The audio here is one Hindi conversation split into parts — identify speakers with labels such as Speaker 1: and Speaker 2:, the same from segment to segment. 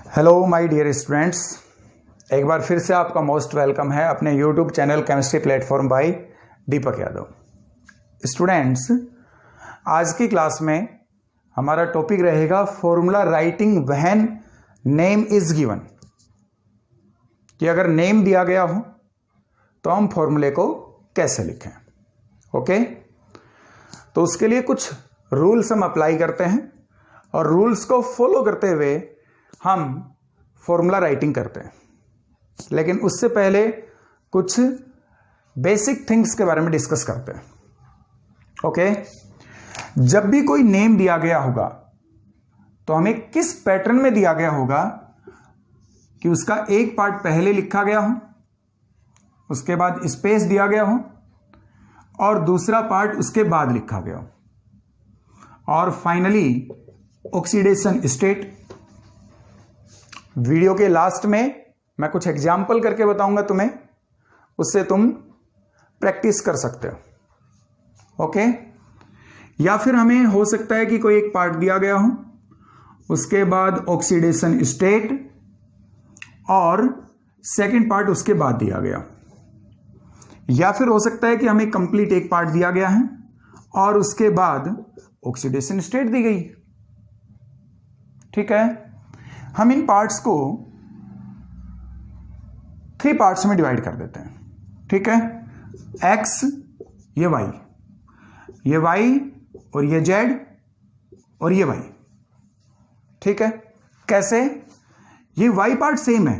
Speaker 1: हेलो माय डियर स्टूडेंट्स, एक बार फिर से आपका मोस्ट वेलकम है अपने YouTube channel chemistry platform bye Deepak Yadav. Students, आज की क्लास में हमारा टॉपिक रहेगा formula writing when name is given. कि अगर नेम दिया गया हो तो हम फॉर्मूले को कैसे लिखें। ओके, तो उसके लिए कुछ रूल्स हम अप्लाई करते हैं और रूल्स को फॉलो करते हुए हम फॉर्मूला राइटिंग करते हैं। लेकिन उससे पहले कुछ बेसिक थिंग्स के बारे में डिस्कस करते हैं। ओके, जब भी कोई नेम दिया गया होगा तो हमें किस पैटर्न में दिया गया होगा कि उसका एक पार्ट पहले लिखा गया हो, उसके बाद स्पेस दिया गया हो और दूसरा पार्ट उसके बाद लिखा गया हो, और फाइनली ऑक्सीडेशन स्टेट। वीडियो के लास्ट में मैं कुछ एग्जाम्पल करके बताऊंगा तुम्हें, उससे तुम प्रैक्टिस कर सकते हो। ओके, या फिर हमें हो सकता है कि कोई एक पार्ट दिया गया हो, उसके बाद ऑक्सीडेशन स्टेट और सेकंड पार्ट उसके बाद दिया गया, या फिर हो सकता है कि हमें कंप्लीट एक पार्ट दिया गया है और उसके बाद ऑक्सीडेशन स्टेट दी गई। ठीक है, हम इन पार्ट्स को 3 पार्ट्स में डिवाइड कर देते हैं। ठीक है, एक्स, ये वाई और ये जेड और ये वाई। ठीक है, कैसे? ये वाई पार्ट सेम है,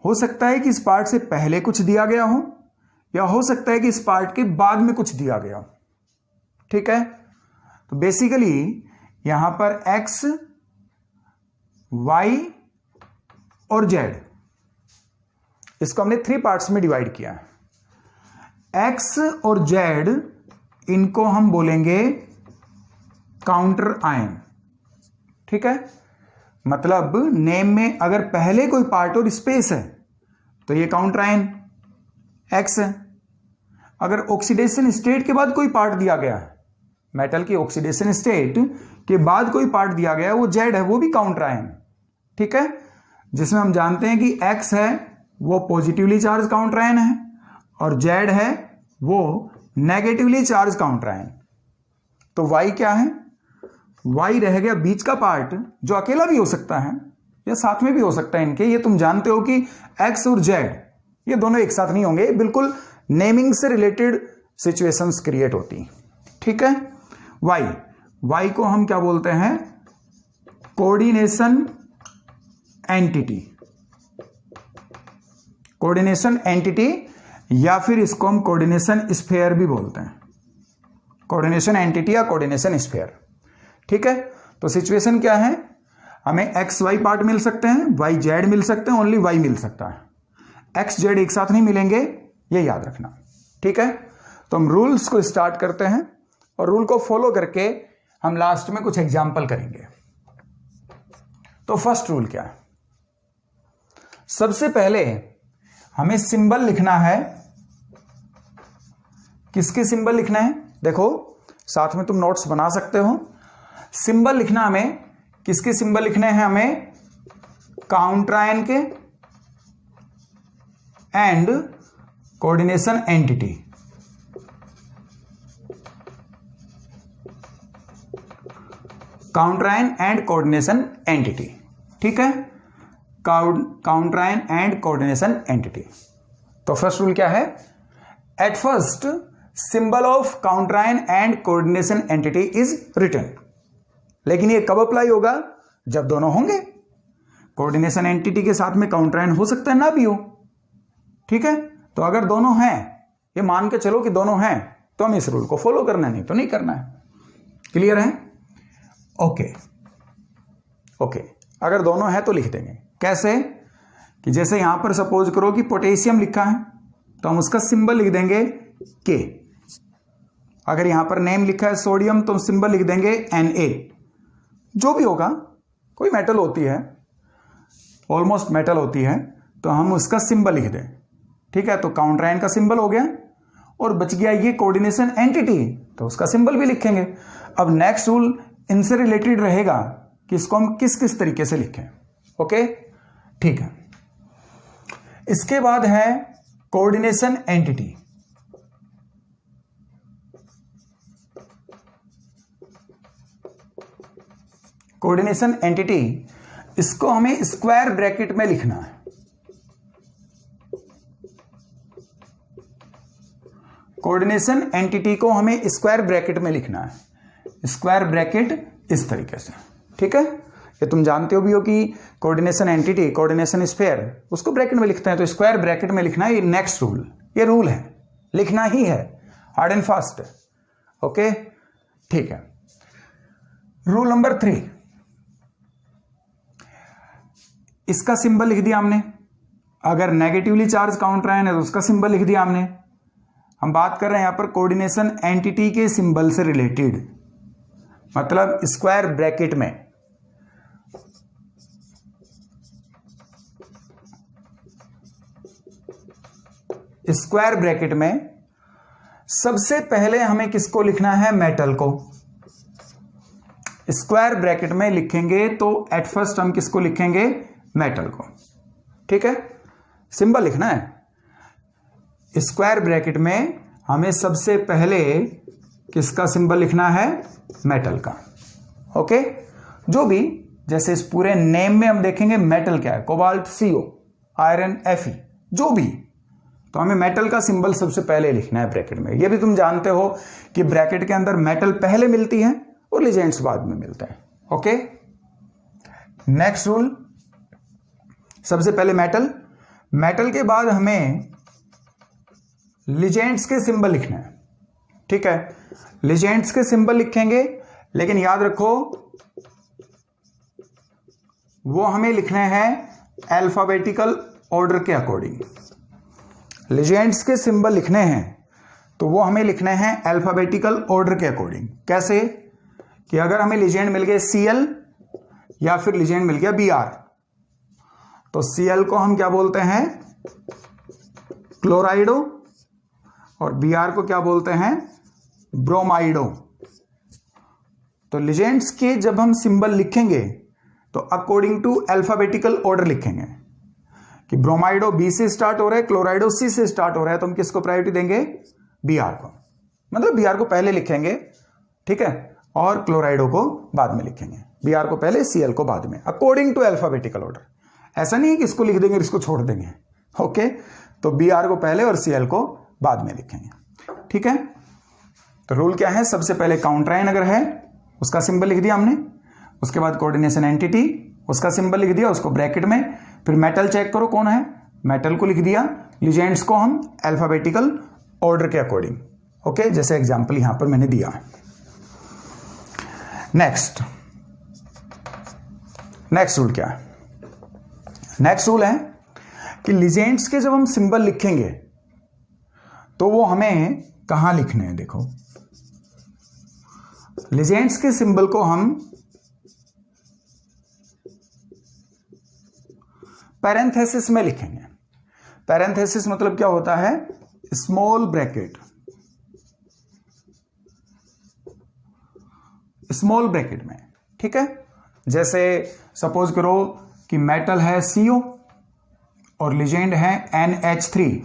Speaker 1: हो सकता है कि इस पार्ट से पहले कुछ दिया गया हो या हो सकता है कि इस पार्ट के बाद में कुछ दिया गया हो। ठीक है, तो बेसिकली यहां पर एक्स, वाई और जेड, इसको हमने 3 पार्ट्स में डिवाइड किया है। एक्स और जेड, इनको हम बोलेंगे काउंटर आयन। ठीक है, मतलब नेम में अगर पहले कोई पार्ट और स्पेस है तो ये काउंटर आयन एक्स है। अगर ऑक्सीडेशन स्टेट के बाद कोई पार्ट दिया गया है, मेटल की ऑक्सीडेशन स्टेट के बाद कोई पार्ट दिया गया है, वो जेड है, वो भी काउंटर आयन। ठीक है, जिसमें हम जानते हैं कि एक्स है वो पॉजिटिवली चार्ज काउंटर आयन है और जेड है वो नेगेटिवली चार्ज काउंटर आयन। तो वाई क्या है? वाई रह गया बीच का पार्ट, जो अकेला भी हो सकता है या साथ में भी हो सकता है इनके। ये तुम जानते हो कि एक्स और जेड ये दोनों एक साथ नहीं होंगे, बिल्कुल नेमिंग से रिलेटेड सिचुएशंस क्रिएट होती। ठीक है, वाई को हम क्या बोलते हैं? कोऑर्डिनेशन एंटिटी, या फिर इसको हम कोऑर्डिनेशन स्फीयर भी बोलते हैं। कोऑर्डिनेशन एंटिटी या कोऑर्डिनेशन स्फीयर। ठीक है, तो सिचुएशन क्या है? हमें एक्स वाई पार्ट मिल सकते हैं, वाई जेड मिल सकते हैं, ओनली वाई मिल सकता है। एक्स जेड एक साथ नहीं मिलेंगे, ये याद रखना। ठीक है, तो हम रूल्स को स्टार्ट करते हैं और रूल को फॉलो करके हम लास्ट में कुछ एग्जाम्पल करेंगे। तो फर्स्ट रूल क्या है? सबसे पहले हमें सिंबल लिखना है। किसके सिंबल लिखना है? देखो, साथ में तुम नोट्स बना सकते हो। सिंबल लिखना हमें किसके सिंबल लिखने हैं? हमें काउंटर आयन के and coordination entity. Counter ion and coordination entity. ठीक है, counter ion and coordination entity. तो फर्स्ट रूल क्या है? At first symbol of counter ion and coordination entity is written. लेकिन ये कब अप्लाई होगा? जब दोनों होंगे। कोऑर्डिनेशन एंटिटी के साथ में काउंटर आयन हो सकता है ना भी हो। ठीक है, तो अगर दोनों हैं, ये मान के चलो कि दोनों हैं, तो हम इस रूल को फॉलो करना है, नहीं तो नहीं करना है। क्लियर है? ओके, अगर दोनों हैं तो लिख देंगे। कैसे? कि जैसे यहां पर सपोज करो कि पोटेशियम लिखा है तो हम उसका सिंबल लिख देंगे के। अगर यहां पर नेम लिखा है सोडियम तो सिंबल लिख देंगे Na। जो भी होगा, कोई मेटल होती है, ऑलमोस्ट मेटल होती है, तो हम उसका सिंबल लिख दें। ठीक है, तो काउंटर आयन का सिंबल हो गया और बच गया ये कोऑर्डिनेशन एंटिटी, तो उसका सिंबल भी लिखेंगे। अब नेक्स्ट रूल इनसे रिलेटेड रहेगा कि इसको हम किस किस तरीके से लिखें। ओके, ठीक है। इसके बाद है कोऑर्डिनेशन एंटिटी। कोऑर्डिनेशन एंटिटी, इसको हमें स्क्वायर ब्रैकेट में लिखना है। कोऑर्डिनेशन एंटिटी को हमें स्क्वायर ब्रैकेट में लिखना है। स्क्वायर ब्रैकेट इस तरीके से, ठीक है। ये तुम जानते हो भी हो कि कोऑर्डिनेशन एंटिटी, कोऑर्डिनेशन स्फीयर, उसको ब्रैकेट में लिखते हैं, तो स्क्वायर ब्रैकेट में लिखना है। ये नेक्स्ट रूल, ये रूल है, लिखना ही है, हार्ड एंड फास्ट। ओके, ठीक है। रूल नंबर 3, इसका सिंबल लिख दिया हमने। अगर नेगेटिवली चार्ज काउंटर आयन है तो उसका सिंबल लिख दिया हमने। हम बात कर रहे हैं यहां पर कोऑर्डिनेशन एंटिटी के सिंबल से रिलेटेड, मतलब स्क्वायर ब्रैकेट में। स्क्वायर ब्रैकेट में सबसे पहले हमें किसको लिखना है? मेटल को। स्क्वायर ब्रैकेट में लिखेंगे तो एट फर्स्ट हम किसको लिखेंगे? मेटल को, ठीक है। सिंबल लिखना है। स्क्वायर ब्रैकेट में हमें सबसे पहले किसका सिंबल लिखना है? मेटल का। ओके, जो भी, जैसे इस पूरे नेम में हम देखेंगे मेटल क्या है, कोबाल्ट CO, आयरन Fe, जो भी, तो हमें मेटल का सिंबल सबसे पहले लिखना है ब्रैकेट में। ये भी तुम जानते हो कि ब्रैकेट के अंदर मेटल पहले मिलती है और लिजेंड्स बाद में मिलते हैं। ओके, नेक्स्ट रूल, सबसे पहले मेटल, मेटल के बाद हमें लिजेंड्स के सिंबल लिखना है, ठीक है। लिजेंड्स के सिंबल लिखेंगे, लेकिन याद रखो वो हमें लिखने हैं अल्फाबेटिकल ऑर्डर के अकॉर्डिंग। लिजेंड्स के सिंबल लिखने हैं तो वो हमें लिखने हैं अल्फाबेटिकल ऑर्डर के अकॉर्डिंग। कैसे? कि अगर हमें लिजेंड मिल गए Cl या फिर लिजेंड मिल गया Br, तो Cl को हम क्या बोलते हैं? क्लोराइडो, और Br को क्या बोलते हैं? ब्रोमाइडो। तो लिजेंड्स के जब हम सिंबल लिखेंगे तो अकॉर्डिंग टू अल्फाबेटिकल ऑर्डर लिखेंगे कि ब्रोमाइडो B से स्टार्ट हो रहा है, क्लोराइडो C से स्टार्ट हो रहा है, तो हम किसको प्रायोरिटी देंगे? Br को। मतलब Br को पहले लिखेंगे, ठीक है, और क्लोराइडो को बाद में लिखेंगे। Br को पहले, Cl को बाद में, अकॉर्डिंग टू अल्फाबेटिकल ऑर्डर। ऐसा नहीं है कि इसको लिख देंगे इसको छोड़ देंगे। ओके, तो Br को पहले और Cl को बाद में लिखेंगे, ठीक है। तो रूल क्या है? सबसे पहले काउंटर आयन अगर है उसका सिंबल लिख दिया हमने, उसके बाद कोऑर्डिनेशन एंटिटी, उसका सिंबल लिख दिया, उसको ब्रैकेट में, फिर मेटल चेक करो कौन है, मेटल को लिख दिया, लिजेंड्स को हम अल्फाबेटिकल ऑर्डर के अकॉर्डिंग। ओके, जैसे एग्जांपल यहां पर मैंने दिया है। नेक्स्ट रूल क्या है? नेक्स्ट रूल है कि लिजेंड्स के जब हम सिंबल लिखेंगे तो वो हमें कहां लिखने हैं? देखो, लिजेंड्स के सिंबल को हम पैरेंथेसिस में लिखेंगे। पैरेंथेसिस मतलब क्या होता है? स्मॉल ब्रैकेट, स्मॉल ब्रैकेट में, ठीक है। जैसे सपोज करो कि मेटल है CO और लिजेंड है NH3,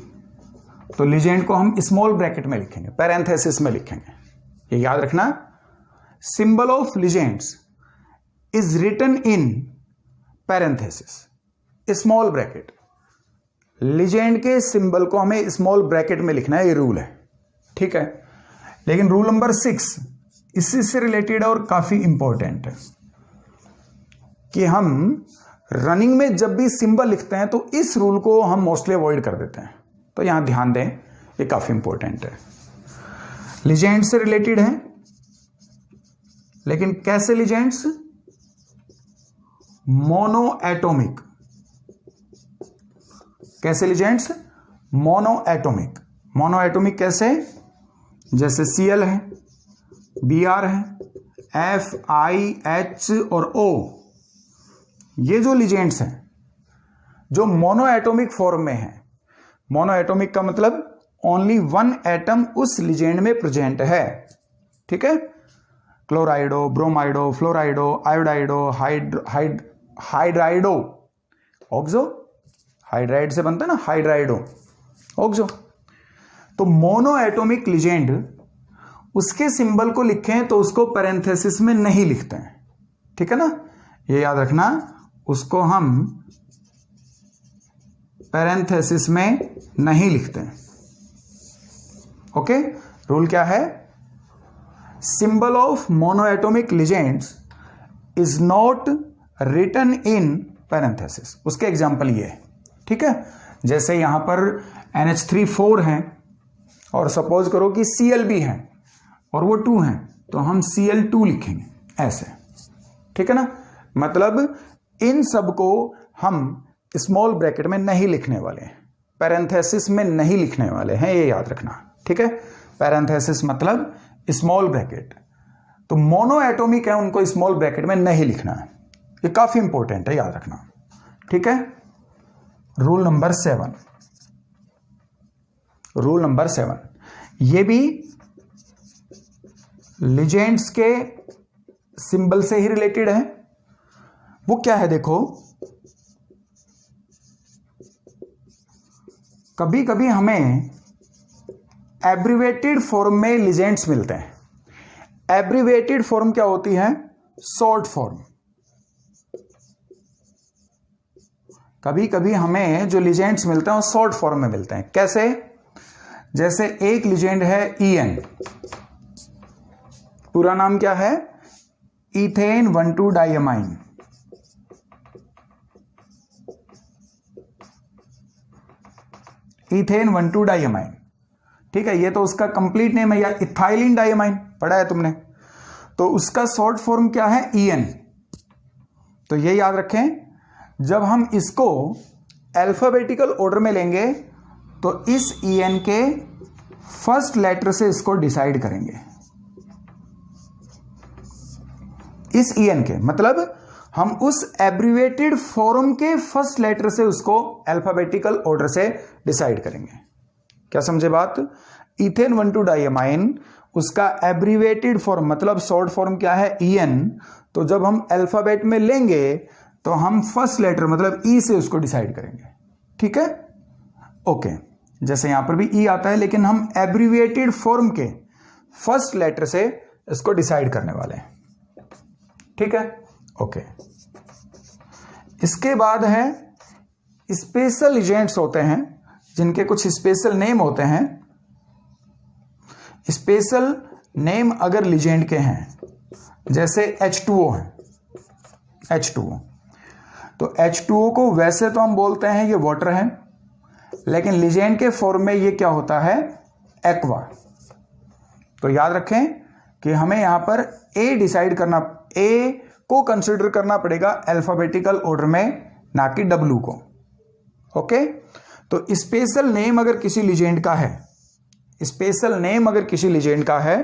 Speaker 1: तो लिजेंड को हम स्मॉल ब्रैकेट में लिखेंगे, पैरेंथेसिस में लिखेंगे। ये याद रखना, symbol of ligands is written in parenthesis, small bracket. Ligand के सिंबल को हमें स्मॉल ब्रैकेट में लिखना है, ये रूल है, ठीक है। लेकिन रूल नंबर 6 इसी से रिलेटेड और काफी इंपॉर्टेंट है कि हम रनिंग में जब भी सिंबल लिखते हैं तो इस रूल को हम मोस्टली अवॉइड कर देते हैं। तो यहां ध्यान दें, ये काफी इंपॉर्टेंट है। लिजेंड से रिलेटेड है, लेकिन कैसे लिजेंड्स? Mono atomic. कैसे ligands? Mono atomic. Mono atomic कैसे? जैसे Cl है, Br है, F, I, H और O, ये जो लिजेंड्स हैं जो मोनो एटॉमिक फॉर्म में है। मोनो एटॉमिक का मतलब ओनली वन एटम उस लिजेंड में प्रेजेंट है, ठीक है। क्लोराइडो, ब्रोमाइडो, फ्लोराइडो, आयोडाइडो, हाइड्राइडो, ऑक्सो, हाइड्राइड से बनता है ना, हाइड्राइडो, ऑक्सो। तो मोनो एटॉमिक लिजेंड, उसके सिंबल को लिखें तो उसको पैरेंथेसिस में नहीं लिखते हैं, ठीक है ना, ये याद रखना, उसको हम पैरेंथेसिस में नहीं लिखते हैं। ओके, रूल क्या है? Symbol of monoatomic ligands is not written in parenthesis. उसके एग्जाम्पल ये है, ठीक है, जैसे यहां पर NH3 है और सपोज करो कि Cl भी है और वो 2 है, तो हम Cl2 लिखेंगे ऐसे, ठीक है ना। मतलब इन सब को हम स्मॉल ब्रैकेट में नहीं लिखने वाले हैं, पैरेंथेसिस में नहीं लिखने वाले हैं, ये याद रखना, ठीक है। पैरेंथेसिस मतलब स्मॉल ब्रैकेट, तो मोनो एटॉमिक है, उनको स्मॉल ब्रैकेट में नहीं लिखना है, ये काफी इंपॉर्टेंट है, याद रखना, ठीक है। रूल नंबर 7, रूल नंबर 7, ये भी लिजेंड्स के सिंबल से ही रिलेटेड है। वो क्या है देखो, कभी कभी हमें एब्रिवेटेड फॉर्म में लिजेंड्स मिलते हैं। एब्रिवेटेड फॉर्म क्या होती है? Short form. कभी कभी हमें जो लिजेंड्स मिलते हैं वो शॉर्ट फॉर्म में मिलते हैं। कैसे? जैसे एक लिजेंड है EN, पूरा नाम क्या है? Ethane 1,2 diamine. इथेन 1,2 डाइअमाइन, ठीक है, ये तो उसका कंप्लीट नेम है। या इथाइलिन डाइअमाइन पढ़ा है तुमने, तो उसका शॉर्ट फॉर्म क्या है? EN। तो ये याद रखें, जब हम इसको अल्फाबेटिकल ऑर्डर में लेंगे तो इस EN के फर्स्ट लेटर से इसको डिसाइड करेंगे। इस EN के मतलब हम उस एब्रिवेटेड फॉर्म के फर्स्ट लेटर से उसको अल्फाबेटिकल ऑर्डर से डिसाइड करेंगे। क्या समझे बात? इथेन 1,2 डाइअमाइन, उसका एब्रिवेटेड फॉर्म मतलब शॉर्ट फॉर्म क्या है? EN। तो जब हम अल्फाबेट में लेंगे तो हम फर्स्ट लेटर मतलब E से उसको डिसाइड करेंगे, ठीक है, ओके। जैसे यहां पर भी E आता है, लेकिन हम एब्रिवेटेड फॉर्म के फर्स्ट लेटर से इसको डिसाइड करने वाले हैं, ठीक है, ओके। इसके बाद है स्पेशल एजेंट्स होते हैं जिनके कुछ स्पेशल नेम होते हैं। स्पेशल नेम अगर लिजेंड के हैं, जैसे H2O है, H2O, तो H2O को वैसे तो हम बोलते हैं ये वाटर है, लेकिन लिजेंड के फॉर्म में ये क्या होता है? एक्वा। तो याद रखें कि हमें यहां पर A डिसाइड करना, A को कंसिडर करना पड़ेगा अल्फाबेटिकल ऑर्डर में, ना कि W को, ओके। तो स्पेशल नेम अगर किसी लिजेंड का है, स्पेशल नेम अगर किसी लिजेंड का है,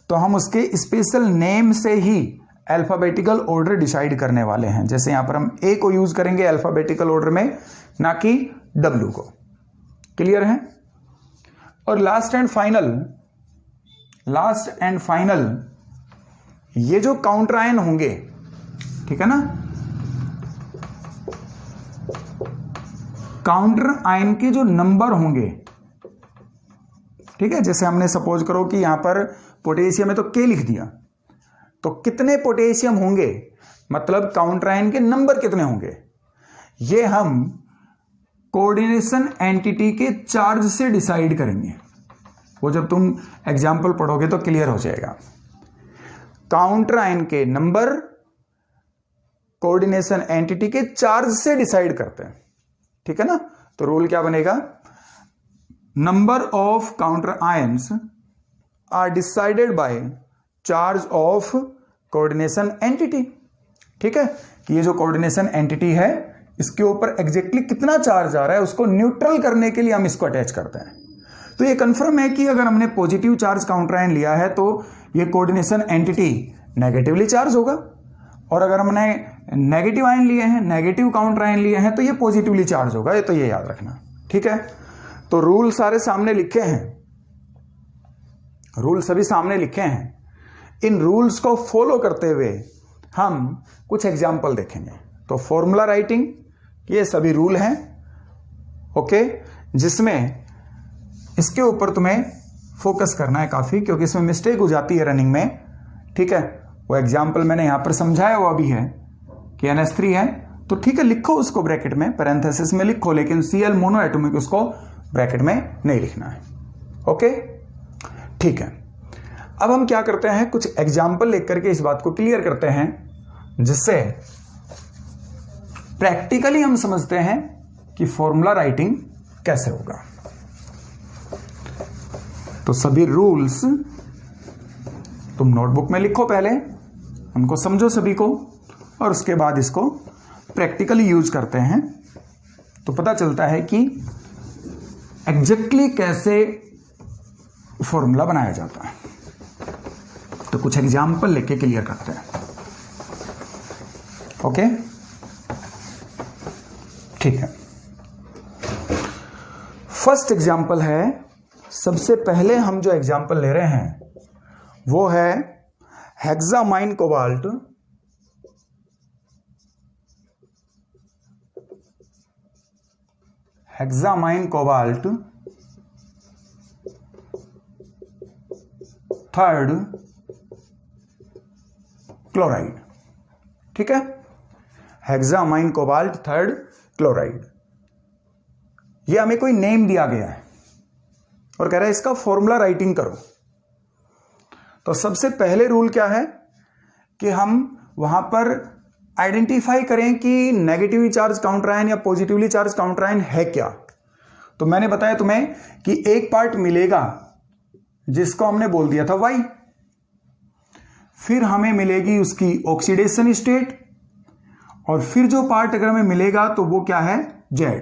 Speaker 1: तो हम उसके स्पेशल नेम से ही अल्फाबेटिकल ऑर्डर डिसाइड करने वाले हैं। जैसे यहां पर हम A को यूज करेंगे अल्फाबेटिकल ऑर्डर में, ना कि W को। क्लियर है? और लास्ट एंड फाइनल ये जो काउंटर आयन होंगे, ठीक है ना, काउंटर आयन के जो नंबर होंगे, ठीक है, जैसे हमने सपोज करो कि यहां पर पोटेशियम है तो K लिख दिया, तो कितने पोटेशियम होंगे मतलब काउंटर आयन के नंबर कितने होंगे, ये हम कोऑर्डिनेशन एंटिटी के चार्ज से डिसाइड करेंगे। वो जब तुम एग्जाम्पल पढ़ोगे तो क्लियर हो जाएगा। काउंटर आयन के नंबर कोऑर्डिनेशन एंटिटी के चार्ज से डिसाइड करते हैं, ठीक है ना। तो रूल क्या बनेगा? Number of counter ions are decided by charge of coordination entity, ठीक है, कि ये जो कोऑर्डिनेशन एंटिटी है इसके ऊपर एग्जैक्टली कितना चार्ज आ रहा है उसको न्यूट्रल करने के लिए हम इसको अटैच करते हैं। तो ये कंफर्म है कि अगर हमने पॉजिटिव चार्ज काउंटर आयन लिया है तो ये कोऑर्डिनेशन एंटिटी नेगेटिवली चार्ज होगा, और अगर हमने नेगेटिव आयन लिए हैं, नेगेटिव काउंटर आयन लिए हैं, तो ये पॉजिटिवली चार्ज होगा। ये तो ये याद रखना, ठीक है। तो रूल सारे सामने लिखे हैं, रूल सभी सामने लिखे हैं। इन रूल्स को फॉलो करते हुए हम कुछ एग्जाम्पल देखेंगे। तो फॉर्मूला राइटिंग ये सभी रूल हैं, ओके, जिसमें इसके ऊपर तुम्हें फोकस करना है काफी, क्योंकि इसमें मिस्टेक हो जाती है रनिंग में, ठीक है। वो एग्जाम्पल मैंने यहां पर समझाया हुआ भी है कि NH3 है, तो ठीक है लिखो उसको ब्रैकेट में, पैरेंथेसिस में लिखो, लेकिन Cl मोनो एटॉमिक उसको ब्रैकेट में नहीं लिखना है, ओके, ठीक है। अब हम क्या करते हैं, कुछ एग्जाम्पल लिख करके इस बात को क्लियर करते हैं, जिससे प्रैक्टिकली हम समझते हैं कि फॉर्मूला राइटिंग कैसे होगा। तो सभी रूल्स तुम नोटबुक में लिखो, पहले उनको समझो सभी को, और उसके बाद इसको प्रैक्टिकली यूज करते हैं, तो पता चलता है कि एग्जैक्टली कैसे फॉर्मूला बनाया जाता है। तो कुछ एग्जाम्पल लेके क्लियर करते हैं, ओके, ठीक है। फर्स्ट एग्जाम्पल है, सबसे पहले हम जो एग्जाम्पल ले रहे हैं वो है हेक्सामाइन कोबाल्ट, हेक्सामाइन कोबाल्ट थर्ड क्लोराइड, ठीक है, हेक्सामाइन कोबाल्ट थर्ड क्लोराइड। ये हमें कोई नेम दिया गया है और कह रहा है इसका फॉर्मूला राइटिंग करो। तो सबसे पहले रूल क्या है कि हम वहां पर आइडेंटिफाई करें कि नेगेटिवली चार्ज काउंटर आयन या पॉजिटिवली चार्ज काउंटर आयन है क्या। तो मैंने बताया तुम्हें कि एक पार्ट मिलेगा जिसको हमने बोल दिया था Y, फिर हमें मिलेगी उसकी ऑक्सीडेशन स्टेट, और फिर जो पार्ट अगर हमें मिलेगा तो वो क्या है, Z।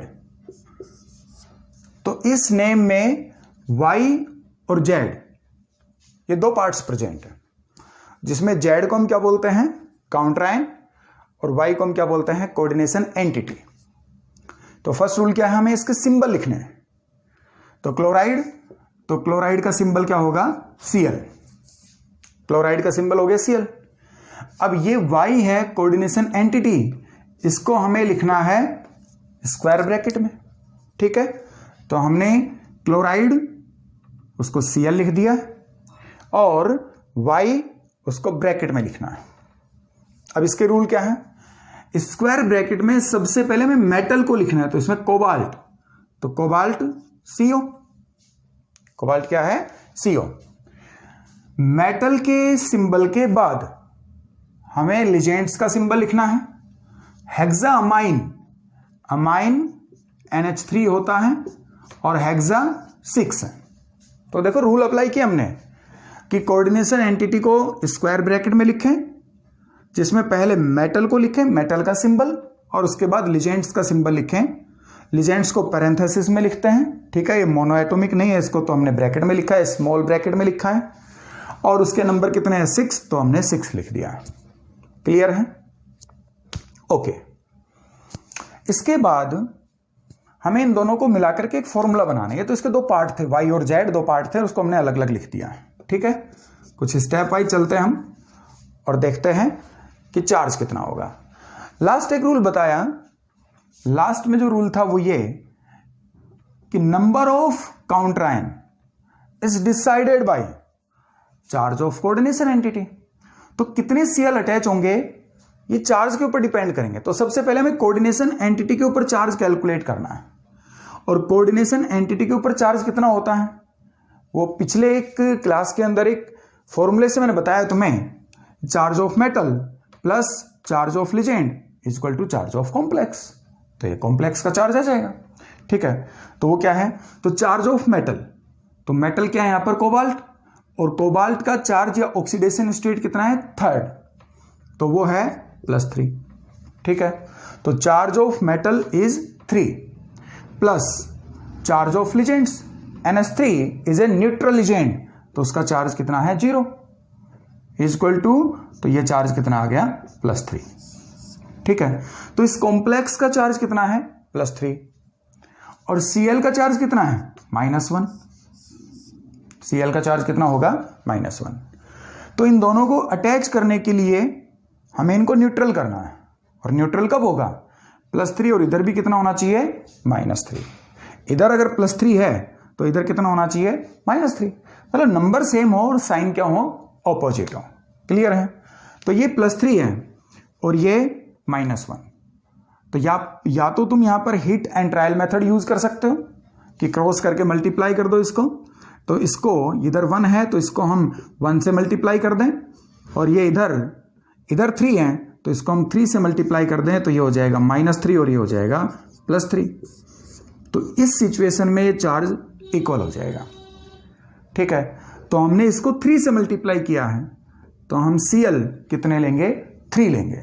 Speaker 1: तो इस नेम में Y और Z ये दो पार्ट्स प्रेजेंट है, जिसमें Z को हम क्या बोलते हैं, काउंटर आयन, और Y को हम क्या बोलते हैं, कोऑर्डिनेशन एंटिटी। तो फर्स्ट रूल क्या है, हमें इसके सिंबल लिखने हैं। तो क्लोराइड का सिंबल क्या होगा, Cl, क्लोराइड का सिंबल हो गया Cl। अब ये Y है कोऑर्डिनेशन एंटिटी, इसको हमें लिखना है स्क्वायर ब्रैकेट में, ठीक है। तो हमने क्लोराइड उसको Cl लिख दिया और Y उसको ब्रैकेट में लिखना है। अब इसके रूल क्या है, स्क्वायर ब्रैकेट में सबसे पहले हमें मेटल को लिखना है, तो इसमें कोबाल्ट, तो कोबाल्ट CO, कोबाल्ट क्या है, CO। मेटल के सिंबल के बाद हमें लिजेंड्स का सिंबल लिखना है। हेक्सामाइन, अमाइन NH3 होता है और हेक्सा 6 है। तो देखो रूल अप्लाई किया हमने कि कोऑर्डिनेशन एंटिटी को स्क्वायर ब्रैकेट में लिखें, जिसमें पहले मेटल को लिखें, मेटल का सिंबल, और उसके बाद लिजेंड्स का सिंबल लिखें। लिजेंड्स को पैरेंथेसिस में लिखते हैं, ठीक है, ये मोनोएटॉमिक नहीं है, इसको तो हमने ब्रैकेट में लिखा है, स्मॉल ब्रैकेट में लिखा है, और उसके नंबर कितने हैं, 6, तो हमने 6 लिख दिया है। क्लियर है, ओके। इसके बाद हमें इन दोनों को मिलाकर के एक फॉर्मूला बनाना है। तो इसके दो पार्ट थे, Y और Z दो पार्ट थे, उसको हमने अलग अलग लिख दिया है, ठीक है। कुछ स्टेप वाइज चलते हैं हम और देखते हैं कि चार्ज कितना होगा। लास्ट एक रूल बताया, लास्ट में जो रूल था वो ये कि number of counter ion is decided by charge of coordination entity. तो कितने Cl अटैच होंगे ये चार्ज के ऊपर डिपेंड करेंगे। तो सबसे पहले हमें कोऑर्डिनेशन एंटिटी के ऊपर चार्ज कैलकुलेट करना है, और कोऑर्डिनेशन एंटिटी के ऊपर चार्ज कितना होता है वो पिछले एक क्लास के अंदर एक फॉर्मूले से मैंने बताया तुम्हें, charge of metal plus charge of ligand is equal to charge of complex. तो ये कॉम्प्लेक्स का चार्ज आ जाएगा, ठीक है। तो वो क्या है, तो चार्ज ऑफ मेटल, तो मेटल क्या है यहां पर, कोबाल्ट, और कोबाल्ट का चार्ज या ऑक्सीडेशन स्टेट कितना है, 3rd, तो वो है +3, ठीक है। तो charge of metal is 3 plus charge of legends NH3 is a neutral legend, तो उसका चार्ज कितना है, 0 इज इक्वल टू, तो ये चार्ज कितना आ गया, +3, ठीक है। तो इस कॉम्प्लेक्स का चार्ज कितना है, +3, और Cl का चार्ज कितना है, -1। Cl का चार्ज कितना होगा, -1। तो इन दोनों को अटैच करने के लिए हमें इनको न्यूट्रल करना है, और न्यूट्रल कब होगा, +3 और इधर भी कितना होना चाहिए -3। इधर अगर +3 है तो इधर कितना होना चाहिए -3। मतलब नंबर सेम हो और साइन क्या हो ऑपोजिट हो। क्लियर है? तो ये +3 है और ये -1। तो या तो तुम यहां पर hit and trial method use कर सकते हो कि क्रॉस करके मल्टीप्लाई कर दो इसको। तो इसको इधर 1 है तो इसको हम 1 से मल्टीप्लाई कर दें, और ये इधर 3 है तो इसको हम 3 से मल्टीप्लाई कर दें, तो ये हो जाएगा -3 और ये हो जाएगा +3। तो इस सिचुएशन में ये चार्ज इक्वल हो जाएगा। ठीक है, तो हमने इसको 3 से मल्टीप्लाई किया है तो हम Cl कितने लेंगे 3 लेंगे।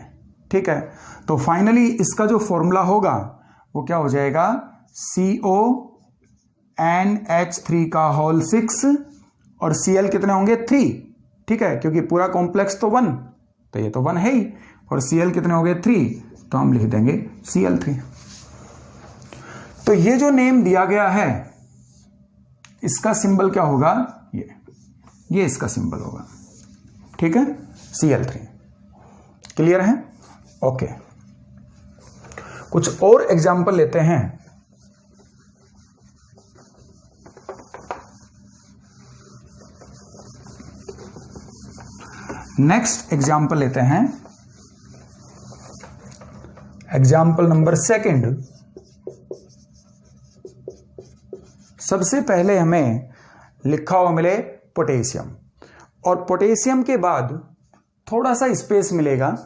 Speaker 1: ठीक है, तो फाइनली इसका जो फॉर्मूला होगा वो क्या हो जाएगा CONH3 और Cl कितने होंगे 3। ठीक है, क्योंकि पूरा कॉम्प्लेक्स तो 1, तो ये तो 1 है ही, और Cl कितने हो गए 3, तो हम लिख देंगे Cl3। तो ये जो नेम दिया गया है इसका सिंबल क्या होगा, ये इसका सिंबल होगा। ठीक है, Cl3। क्लियर है? ओके, कुछ और एग्जाम्पल लेते हैं। नेक्स्ट एग्जाम्पल लेते हैं, एग्जाम्पल नंबर 2। सबसे पहले हमें लिखा हुआ मिले पोटेशियम, और पोटेशियम के बाद थोड़ा सा स्पेस मिलेगा।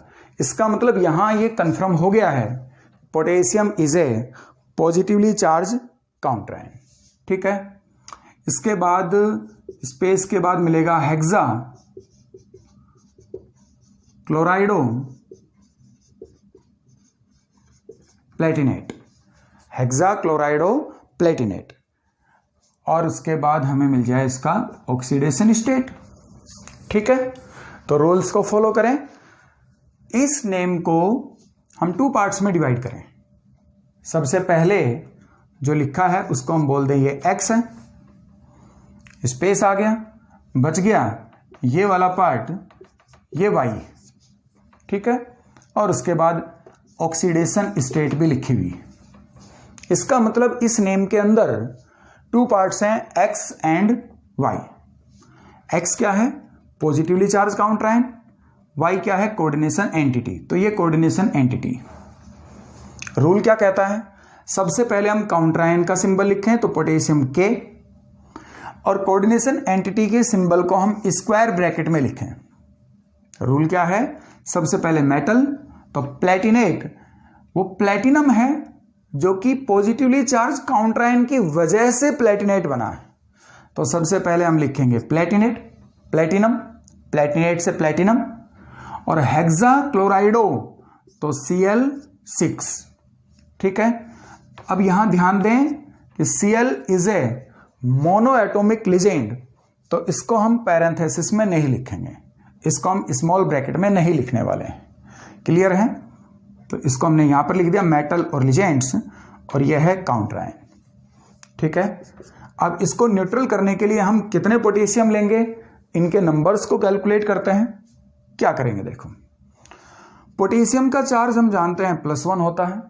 Speaker 1: इसका मतलब यहां ये कंफर्म हो गया है potassium is a positively charge counter ion. ठीक है, इसके बाद स्पेस के बाद मिलेगा हेक्सा क्लोराइडो प्लेटिनेट, हेक्सा क्लोराइडो प्लेटिनेट, और उसके बाद हमें मिल जाए इसका ऑक्सीडेशन स्टेट। ठीक है, तो रूल्स को फॉलो करें। इस नेम को हम 2 पार्ट्स में डिवाइड करें। सबसे पहले जो लिखा है उसको हम बोल दें ये X है, स्पेस आ गया, बच गया ये वाला पार्ट, ये Y। ठीक है, और उसके बाद ऑक्सीडेशन स्टेट भी लिखी हुई। इसका मतलब इस नेम के अंदर 2 पार्ट्स हैं X एंड Y। X क्या है positively charge counter ion, Y क्या है कोऑर्डिनेशन एंटिटी। तो ये कोऑर्डिनेशन एंटिटी रूल क्या कहता है, सबसे पहले हम काउंटर आयन का सिंबल लिखें तो पोटेशियम K, और कोऑर्डिनेशन एंटिटी के सिंबल को हम स्क्वायर ब्रैकेट में लिखें। रूल क्या है, सबसे पहले मेटल, तो प्लेटिनेट वो प्लेटिनम है जो कि पॉजिटिवली चार्ज काउंटर आयन की वजह से प्लेटिनेट बना है। तो सबसे पहले हम लिखेंगे प्लेटिनेट, प्लेटिनम, प्लेटिनेट से प्लेटिनम, और हेक्सा क्लोराइडो तो Cl6। ठीक है, अब यहां ध्यान दें कि Cl is a mono atomic legend, तो इसको हम पैरेंथेसिस में नहीं लिखेंगे, इसको हम स्मॉल ब्रैकेट में नहीं लिखने वाले हैं। क्लियर है? तो इसको हमने यहां पर लिख दिया मेटल और लिजेंड्स, और यह है काउंटर आयन। ठीक है, अब इसको न्यूट्रल करने के लिए हम कितने पोटेशियम लेंगे, इनके नंबर्स को कैलकुलेट करते हैं। क्या करेंगे देखो, पोटेशियम का चार्ज हम जानते हैं +1 होता है,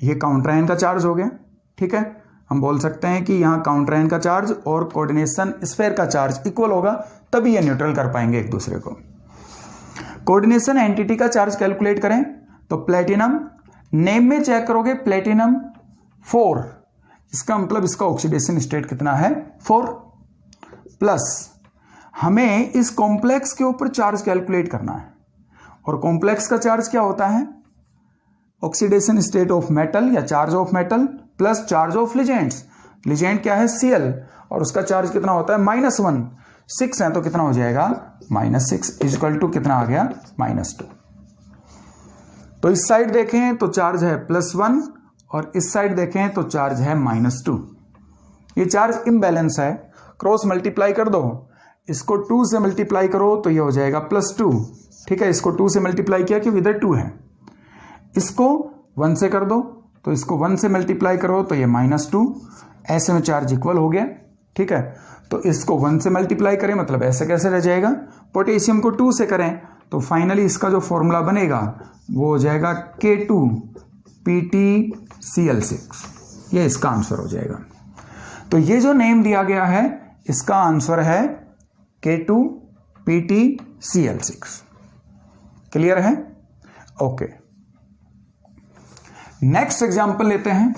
Speaker 1: ये काउंटर आयन का चार्ज हो गया। ठीक है, हम बोल सकते हैं कि यहां काउंटर आयन का चार्ज और कोऑर्डिनेशन स्फीयर का चार्ज इक्वल होगा, तभी ये न्यूट्रल कर पाएंगे एक दूसरे को। कोऑर्डिनेशन एंटिटी का चार्ज कैलकुलेट करें तो प्लेटिनम, नेम में चेक करोगे प्लेटिनम 4, इसका मतलब इसका ऑक्सीडेशन स्टेट कितना है 4, प्लस हमें इस कॉम्प्लेक्स के ऊपर चार्ज कैलकुलेट करना है, और कॉम्प्लेक्स का चार्ज क्या होता है ऑक्सीडेशन स्टेट ऑफ मेटल या charge of metal plus charge of legends. Legend क्या है Cl, और उसका चार्ज कितना होता है -1, 6 है तो कितना हो जाएगा -6 इक्वल टू कितना आ गया -2। तो इस साइड देखें तो चार्ज है +1 और इस साइड देखें तो चार्ज है -2। ये चार्ज इम्बैलेंस है, क्रॉस मल्टीप्लाई कर दो, इसको 2 से मल्टीप्लाई करो तो ये हो जाएगा +2। ठीक है, इसको 2 से मल्टीप्लाई किया क्योंकि इधर 2 है, इसको 1 से कर दो तो इसको 1 से मल्टीप्लाई करो तो ये -2, ऐसे में चार्ज इक्वल हो गया। ठीक है, तो इसको 1 से मल्टीप्लाई करें मतलब ऐसे कैसे रह जाएगा, पोटेशियम को 2 से करें तो फाइनली इसका जो फॉर्मूला बनेगा वो हो जाएगा K2 PtCl6, ये इसका आंसर हो जाएगा। तो ये जो नेम दिया गया है इसका आंसर है K2PtCl6। क्लियर है? ओके, नेक्स्ट एग्जांपल लेते हैं।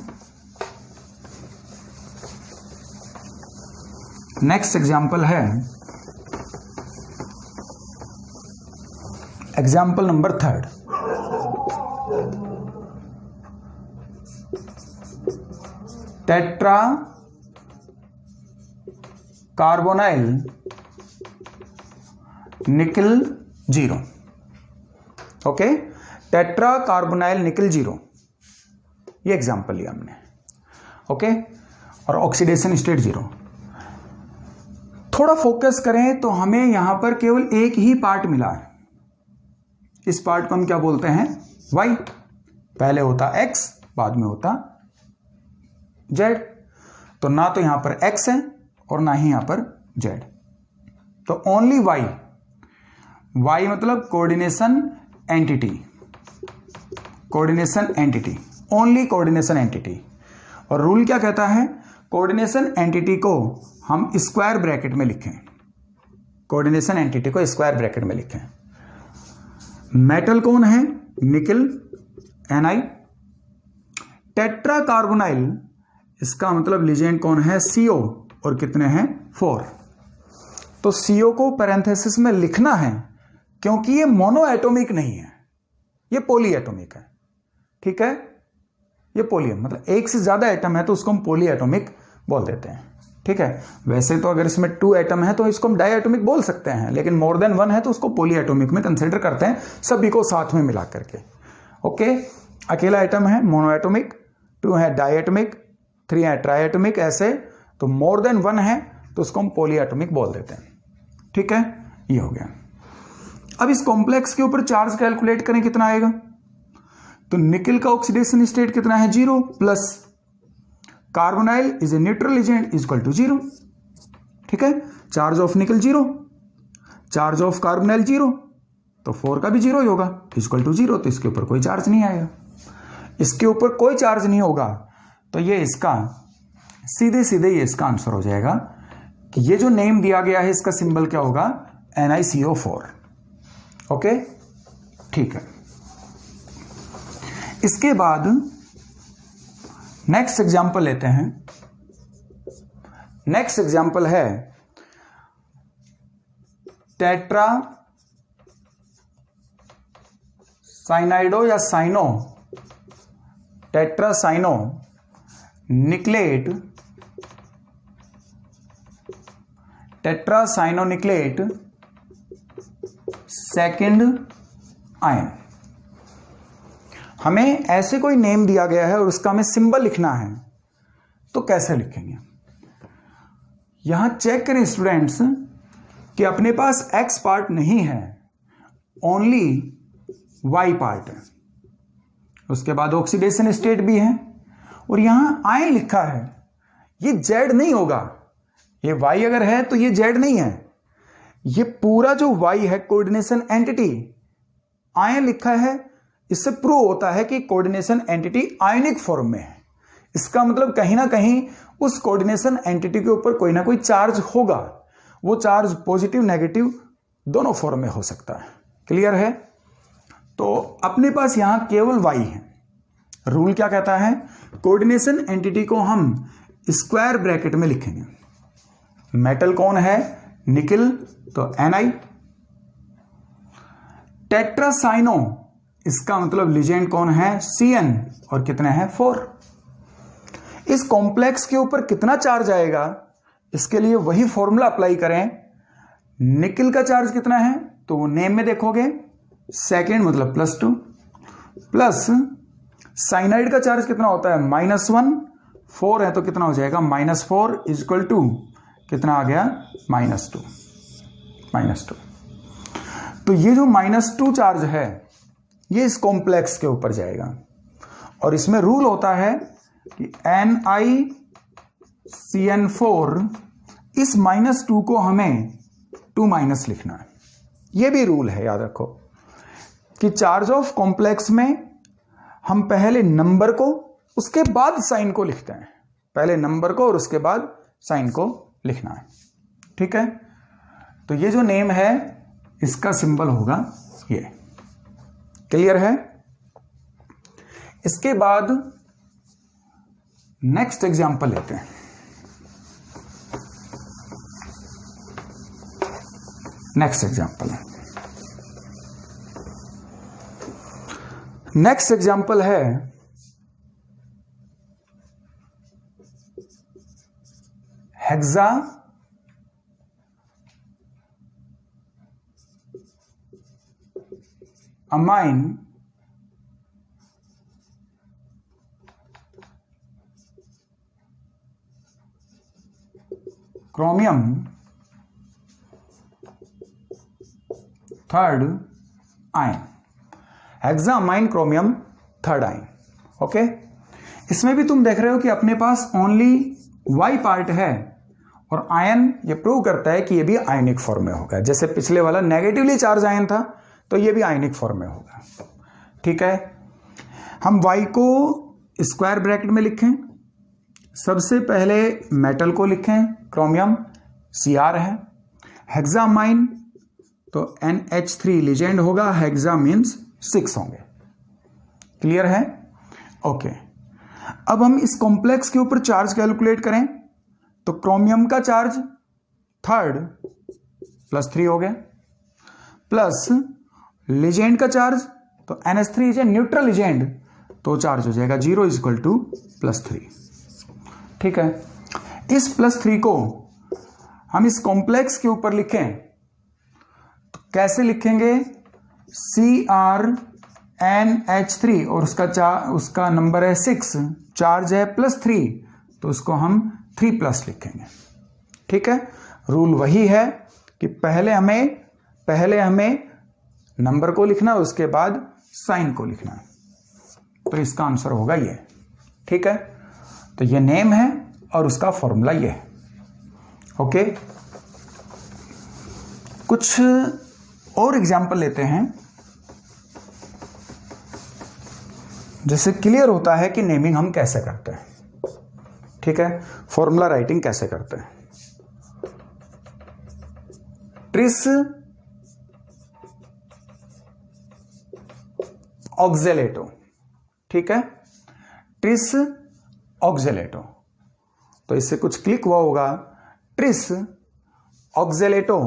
Speaker 1: नेक्स्ट एग्जांपल है एग्जांपल नंबर 3। टेट्रा कार्बोनाइल निकल 0। ओके, टेट्रा कार्बोनाइल निकल 0, ये एग्जांपल लिया हमने। ओके, और ऑक्सीडेशन स्टेट 0। थोड़ा फोकस करें तो हमें यहां पर केवल एक ही पार्ट मिला है। इस पार्ट को हम क्या बोलते हैं? Y। पहले होता X, बाद में होता Z। तो ना तो यहां पर X है और ना ही यहां पर Z, तो ओनली Y। Y मतलब coordination entity, coordination entity, only coordination entity. और रूल क्या कहता है? कोऑर्डिनेशन एंटिटी को हम स्क्वायर ब्रैकेट में लिखें, कोऑर्डिनेशन एंटिटी को स्क्वायर ब्रैकेट में लिखें। मेटल कौन है? निकल, Ni। टेट्रा कार्बोनाइल, इसका मतलब लिजेंड कौन है? CO, और कितने हैं? 4। तो CO को पैरेंथेसिस में लिखना है क्योंकि ये मोनो एटॉमिक नहीं है, ये पॉली एटॉमिक है। ठीक है, ये पॉली मतलब एक से ज्यादा एटम है तो उसको हम पॉली एटॉमिक बोल देते हैं। ठीक है, वैसे तो अगर इसमें 2 एटम है तो इसको हम डाई एटॉमिक बोल सकते हैं, लेकिन मोर देन 1 है तो उसको पॉली एटॉमिक में कंसिडर करते हैं, सभी को साथ में मिला करके। ओके, अकेला एटम है मोनो एटॉमिक, 2 है डाई एटॉमिक, 3 है ट्राई एटॉमिक, ऐसे। तो मोर देन 1 है तो उसको हम पॉली एटॉमिक बोल देते हैं। ठीक है, ये हो गया। अब इस कॉम्प्लेक्स के ऊपर चार्ज कैलकुलेट करें, कितना आएगा? तो निकल का ऑक्सीडेशन स्टेट कितना है? 0, plus carbonyl is a neutral agent is equal to 0। ठीक है, चार्ज ऑफ निकल 0, चार्ज ऑफ कार्बोनाइल 0, तो 4 का भी 0 ही होगा, इज इक्वल टू 0। तो इसके ऊपर कोई चार्ज नहीं आएगा, इसके ऊपर कोई चार्ज नहीं होगा। तो ये इसका सीधे सीधे ये इसका आंसर हो जाएगा कि ये जो नेम दिया गया है इसका सिंबल क्या होगा? NiCO4। ओके, ठीक है। इसके बाद नेक्स्ट एग्जांपल लेते हैं। नेक्स्ट एग्जांपल है टेट्रा साइनाइडो या cyano, tetra cyano nickelate, tetra cyano nickelate second ion. हमें ऐसे कोई नेम दिया गया है और उसका हमें सिंबल लिखना है, तो कैसे लिखेंगे? यहां चेक करें स्टूडेंट्स कि अपने पास X पार्ट नहीं है, ओनली Y पार्ट है। उसके बाद ऑक्सीडेशन स्टेट भी है और यहां आयन लिखा है, ये Z नहीं होगा। ये Y अगर है तो ये Z नहीं है, ये पूरा जो Y है कोऑर्डिनेशन एंटिटी, आयन लिखा है। इससे प्रूव होता है कि कोऑर्डिनेशन एंटिटी आयनिक फॉर्म में है। इसका मतलब कहीं ना कहीं उस कोऑर्डिनेशन एंटिटी के ऊपर कोई ना कोई चार्ज होगा, वो चार्ज पॉजिटिव नेगेटिव दोनों फॉर्म में हो सकता है। क्लियर है? तो अपने पास यहां केवल Y है। रूल क्या कहता है? कोऑर्डिनेशन एंटिटी को हम स्क्वायर ब्रैकेट में लिखेंगे। मेटल कौन है? निकल, तो Ni। टेट्रासाइनो, इसका मतलब लिजेंड कौन है? Cn, और कितने हैं? 4। इस कॉम्प्लेक्स के ऊपर कितना चार्ज आएगा, इसके लिए वही फॉर्मूला अप्लाई करें। निकल का चार्ज कितना है तो वो नेम में देखोगे, सेकेंड मतलब +2, प्लस साइनाइड का चार्ज कितना होता है? -1, 4 है तो कितना हो जाएगा? -4 इज इक्वल टू कितना आ गया? -2। तो ये जो -2 चार्ज है ये इस कॉम्प्लेक्स के ऊपर जाएगा और इसमें रूल होता है कि NiCN4, इस -2 को हमें 2- लिखना है। ये भी रूल है, याद रखो कि चार्ज ऑफ कॉम्प्लेक्स में हम पहले नंबर को उसके बाद साइन को लिखते हैं। पहले नंबर को और उसके बाद साइन को लिखना है, ठीक है। तो ये जो नेम है इसका सिंबल होगा ये, क्लियर है। इसके बाद नेक्स्ट एग्जांपल लेते हैं। नेक्स्ट एग्जांपल है hexa amine chromium third ion. Hexamine chromium third ion, okay. इसमें भी तुम देख रहे हो कि अपने पास ओनली वाई पार्ट है और आयन ये प्रूव करता है कि ये भी आयनिक फॉर्म में होगा। जैसे पिछले वाला नेगेटिवली चार्ज आयन था तो ये भी आयनिक फॉर्म में होगा, ठीक है। हम वाई को स्क्वायर ब्रैकेट में लिखें। सबसे पहले मेटल को लिखें, क्रोमियम Cr है। हेक्सामाइन तो NH3 लीजेंड होगा, हेक्सा मीन्स 6 होंगे, क्लियर है, ओके। अब हम इस कॉम्प्लेक्स के ऊपर चार्ज कैलकुलेट करें तो क्रोमियम का चार्ज थर्ड +3 हो गया, प्लस लीजेंड का चार्ज तो NH3 is a neutral legend तो चार्ज हो जाएगा 0 = +3, ठीक है। इस +3 को हम इस कॉम्प्लेक्स के ऊपर लिखें तो कैसे लिखेंगे? CrNH3 और उसका नंबर है 6, चार्ज है +3 तो उसको हम 3+ लिखेंगे, ठीक है। रूल वही है कि पहले हमें नंबर को लिखना है, उसके बाद साइन को लिखना है। तो इसका आंसर होगा ये, ठीक है। तो ये नेम है और उसका फॉर्मूला ये है, ओके। कुछ और एग्जाम्पल लेते हैं, जिससे क्लियर होता है कि नेमिंग हम कैसे करते हैं, ठीक है। फॉर्मूला राइटिंग कैसे करते हैं। ट्रिस ऑक्जेलेटो, ठीक है, ट्रिस ऑक्जेलेटो। तो इससे कुछ क्लिक हुआ होगा, ट्रिस ऑक्जेलेटो,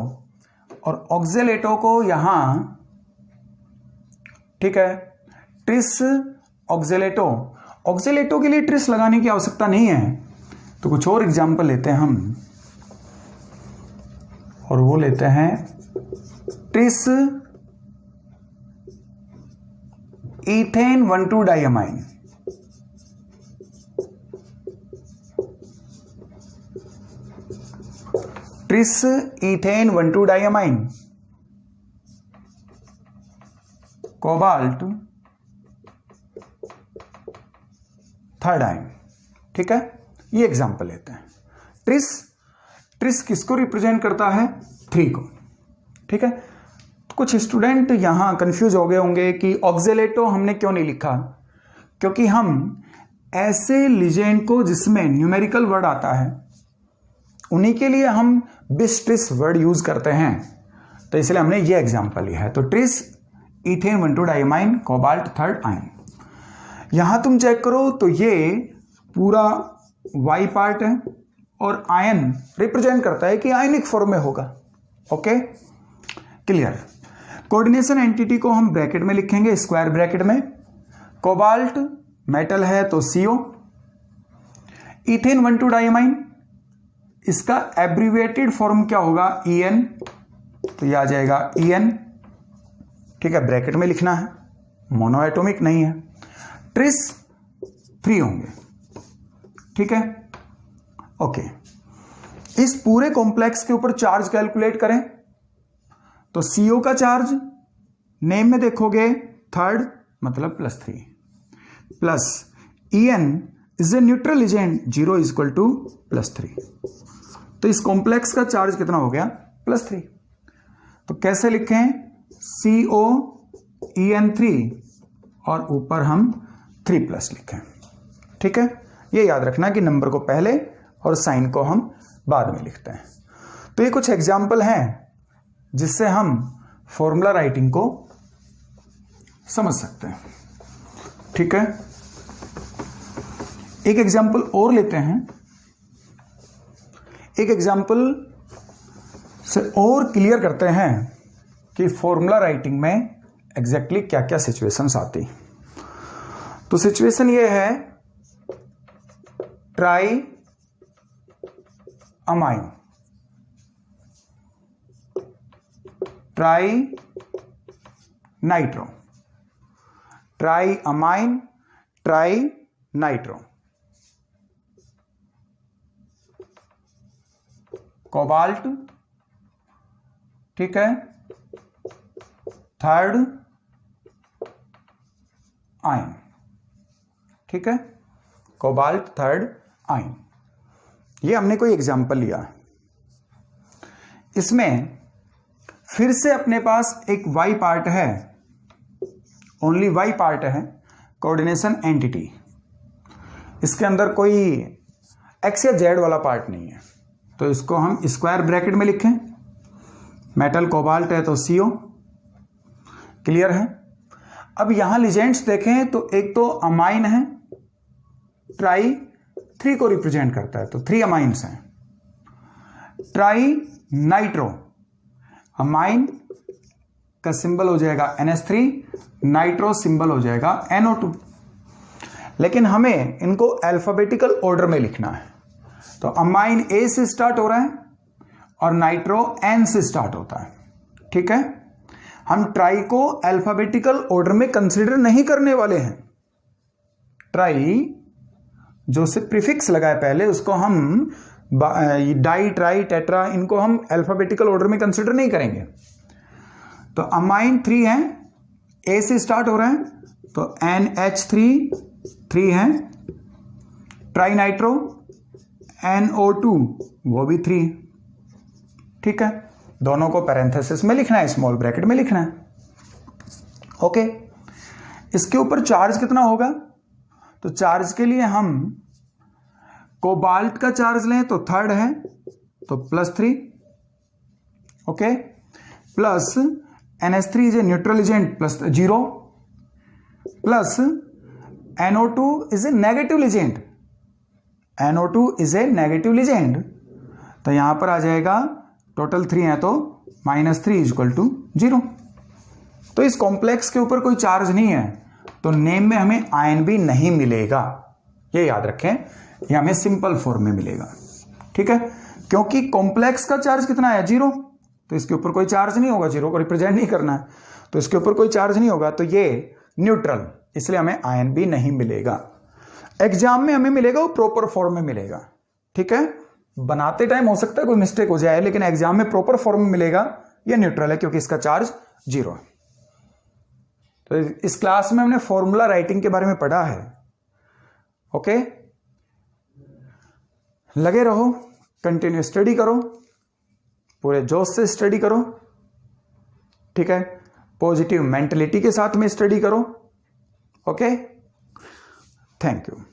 Speaker 1: और ऑक्जेलेटो को यहां, ठीक है, ट्रिस ऑक्जेलेटो। ऑक्जेलेटो के लिए ट्रिस लगाने की आवश्यकता नहीं है, तो कुछ और एग्जाम्पल लेते हैं हम, और वो लेते हैं tris ethane one two diamine. Tris ethane one two diamine, cobalt third ion, ठीक है। ये एग्जांपल लेते हैं। ट्रिस किसको रिप्रेजेंट करता है? 3 को, ठीक है। कुछ स्टूडेंट यहां कंफ्यूज हो गए होंगे कि ऑक्जेलेटो हमने क्यों नहीं लिखा, क्योंकि हम ऐसे लीजेंड को जिसमें न्यूमेरिकल वर्ड आता है उन्हीं के लिए हम बिस ट्रिस वर्ड यूज करते हैं, तो इसलिए हमने ये एग्जांपल लिया है। तो tris ethane one two diamine cobalt third ion. यहां तुम चेक करो तो ये पूरा वाई पार्ट है और आयन रिप्रेजेंट करता है कि आयनिक फॉर्म में होगा, ओके, क्लियर। कोऑर्डिनेशन एंटिटी को हम ब्रैकेट में लिखेंगे, स्क्वायर ब्रैकेट में। कोबाल्ट मेटल है तो CO। इथेन 1,2-डाइअमाइन, इसका एब्रीविएटेड फॉर्म क्या होगा? EN, तो यह आ जाएगा EN, ठीक है, ब्रैकेट में लिखना है, मोनो एटॉमिक नहीं है। ट्रिस 3 होंगे, ठीक है, ओके। इस पूरे कॉम्प्लेक्स के ऊपर चार्ज कैलकुलेट करें तो CO का चार्ज नेम में देखोगे थर्ड मतलब +3, plus EN is a neutral agent 0 = +3। तो इस कॉम्प्लेक्स का चार्ज कितना हो गया? +3। तो कैसे लिखें? COEN3 और ऊपर हम 3 प्लस लिखें। ठीक है, ये याद रखना कि नंबर को पहले और साइन को हम बाद में लिखते हैं। तो ये कुछ एग्जाम्पल हैं जिससे हम फॉर्मूला राइटिंग को समझ सकते हैं। ठीक है, एक एग्जाम्पल और लेते हैं। एक एग्जाम्पल से और क्लियर करते हैं कि फॉर्मूला राइटिंग में एग्जैक्टली क्या क्या सिचुएशंस आती। तो सिचुएशन ये है, try amine, tri nitro, try amine, tri nitro, cobalt, ठीक है, थर्ड आयन, ठीक है, कोबाल्ट थर्ड आयन। ये हमने कोई एग्जाम्पल लिया। इसमें फिर से अपने पास एक वाई पार्ट है, ओनली वाई पार्ट है, कोऑर्डिनेशन एंटिटी। इसके अंदर कोई एक्स या जेड वाला पार्ट नहीं है, तो इसको हम स्क्वायर ब्रैकेट में लिखें। मेटल कोबाल्ट है तो CO, क्लियर है। अब यहां लीजेंड्स देखें तो एक तो अमाइन है, ट्राई 3 को रिप्रेजेंट करता है, तो 3 अमाइंस हैं। ट्राई नाइट्रो, अमाइन का सिंबल हो जाएगा NH3, नाइट्रो सिंबल हो जाएगा NO2। लेकिन हमें इनको अल्फाबेटिकल ऑर्डर में लिखना है। तो अमाइन A से स्टार्ट हो रहा है और नाइट्रो N से स्टार्ट होता है। ठीक है, हम ट्राई को अल्फाबेटिकल ऑर्डर में कंसीडर नहीं करने वाले हैं। ट्राई जो से प्रीफिक्स लगा है पहले, उसको हम डाई, ट्राई, टेट्रा, इनको हम अल्फाबेटिकल ऑर्डर में कंसीडर नहीं करेंगे। तो अमाइन 3 है, A से स्टार्ट हो रहा है, तो NH3 3 है। ट्राई नाइट्रो NO2 वो भी 3। ठीक है, दोनों को पैरेंथेसिस में लिखना है, स्मॉल ब्रैकेट में लिखना है। ओके, इसके ऊपर चार्ज कितना होगा? तो चार्ज के लिए हम कोबाल्ट का चार्ज लें तो थर्ड है, तो +3। Okay, plus NH3 is a neutral agent, +0, plus NO2 is a negative agent, NO2 is a negative agent, तो यहां पर आ जाएगा टोटल 3 है तो -3 = 0। तो इस कॉम्प्लेक्स के ऊपर कोई चार्ज नहीं है, तो नेम में हमें आयन भी नहीं मिलेगा। ये याद रखें, ये हमें सिंपल फॉर्म में मिलेगा। ठीक है, क्योंकि कॉम्प्लेक्स का चार्ज कितना है? 0, तो इसके ऊपर कोई चार्ज नहीं होगा, 0 को रिप्रेजेंट नहीं करना है, तो इसके ऊपर कोई चार्ज नहीं होगा, तो ये न्यूट्रल, इसलिए हमें आयन भी नहीं मिलेगा। एग्जाम में हमें मिलेगा वो प्रॉपर फॉर्म में मिलेगा। ठीक है, बनाते टाइम हो सकता है कोई मिस्टेक हो जाए, लेकिन एग्जाम में प्रॉपर फॉर्म में मिलेगा ये न्यूट्रल है, क्योंकि इसका चार्ज 0 है। तो इस क्लास में हमने फॉर्मूला राइटिंग के बारे में पढ़ा है। ओके, लगे रहो, कंटिन्यू स्टडी करो, पूरे जोश से स्टडी करो। ठीक है, पॉजिटिव मेंटलिटी के साथ में स्टडी करो। Okay, thank you.